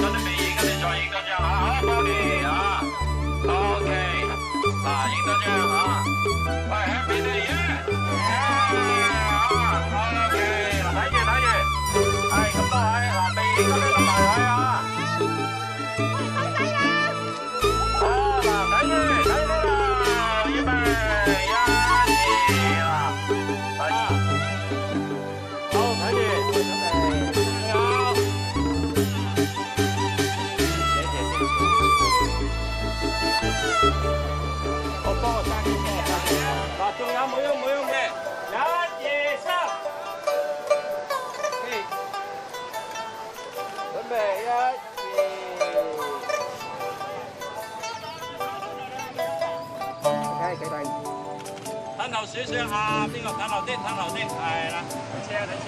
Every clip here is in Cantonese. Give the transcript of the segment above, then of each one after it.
準備，而家你再影多張嚇，好，OK 啊，OK，嗱，影多張嚇，喂 ，Happy New Year，啊，OK，嗱，睇住，係咁多位，嗱，未影嗰啲咁埋位啊。好，嗱，睇住啦，預備，一、二，嗱，好，睇住，有。好多生意嘅，嗱，仲有冇用嘅？一、二、三，準備一、二，幾大？等頭少少下，邊個等後啲？係啦，等車。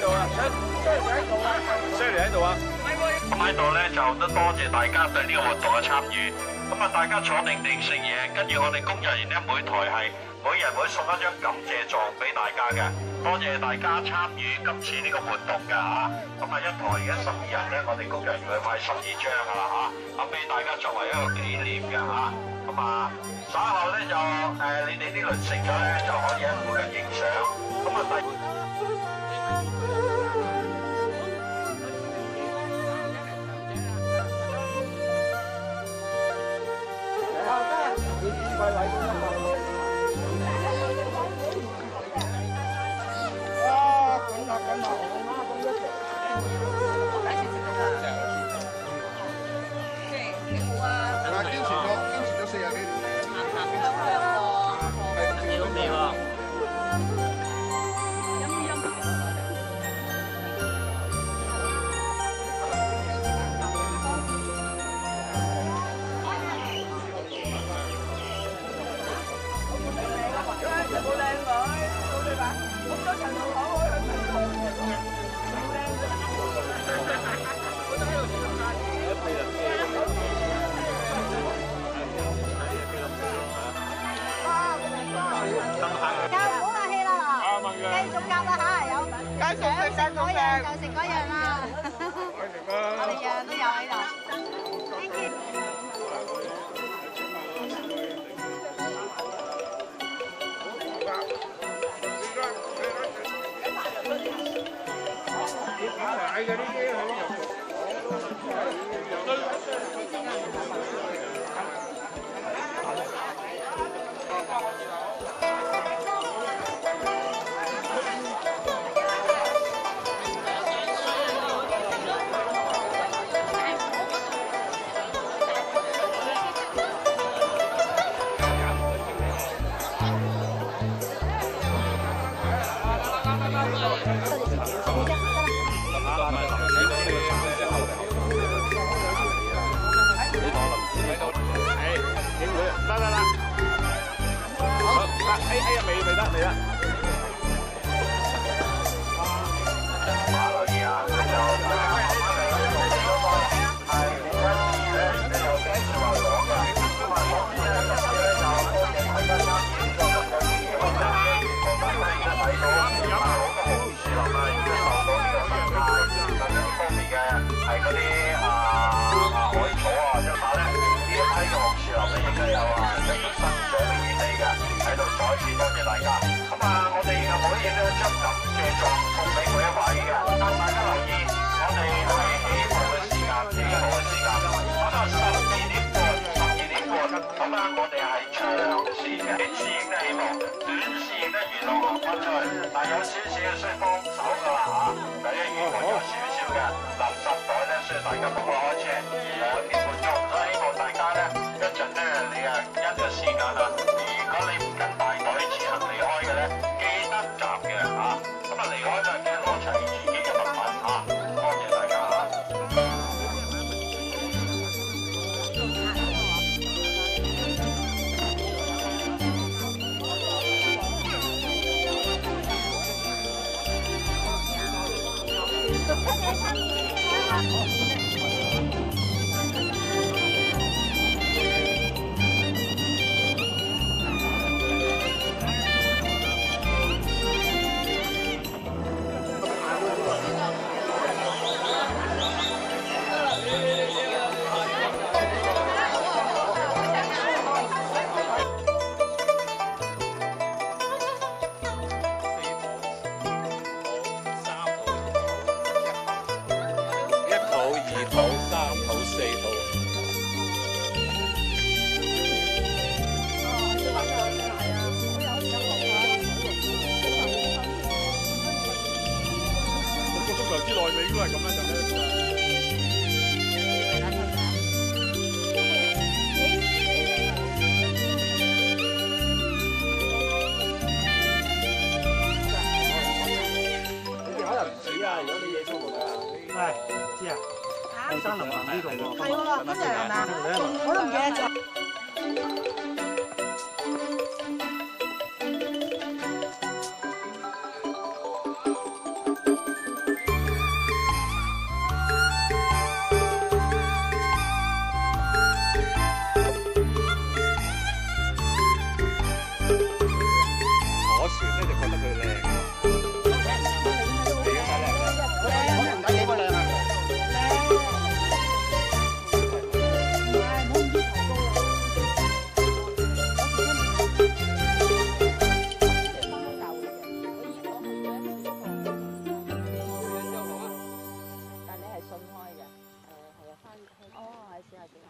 度啊，Sherry 喺度啊。咁喺度咧就都多謝大家對呢個活動嘅參與。咁啊，大家坐定定食嘢，跟住我哋工作人員咧每台係每人會送一張感謝狀俾大家嘅。多謝大家參與今次呢個活動㗎嚇。咁啊，一台而家12人咧，我哋工作人員會派12張㗎啦嚇，咁俾大家作為一個紀念嘅嚇。咁啊，稍後咧就你哋呢輪食咗咧就可以喺附近影相。咁啊，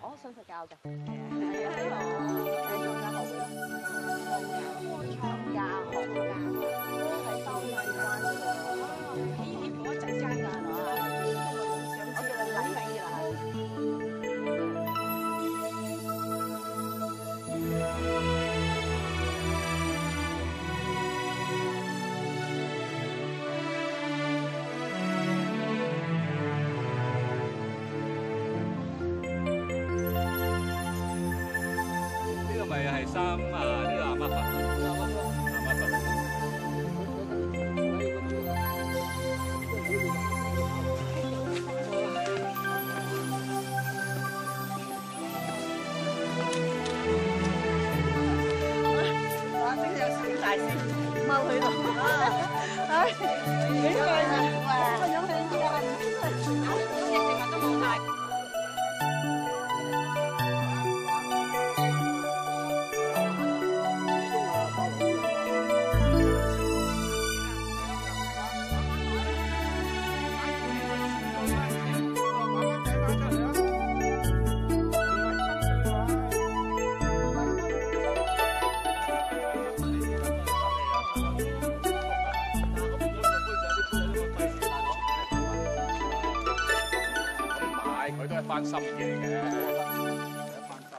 我信佛教嘅。創價學都喺收費關嗰度。起步一陣間㗎係嘛？我叫你禮禮啦。咪係三啊呢個南丫佛，南丫佛。哇！真係有小大師踎喺度，唉，幾靚啊！個樣靚啲啊！食物都冇晒。佢都係翻深夜嘅。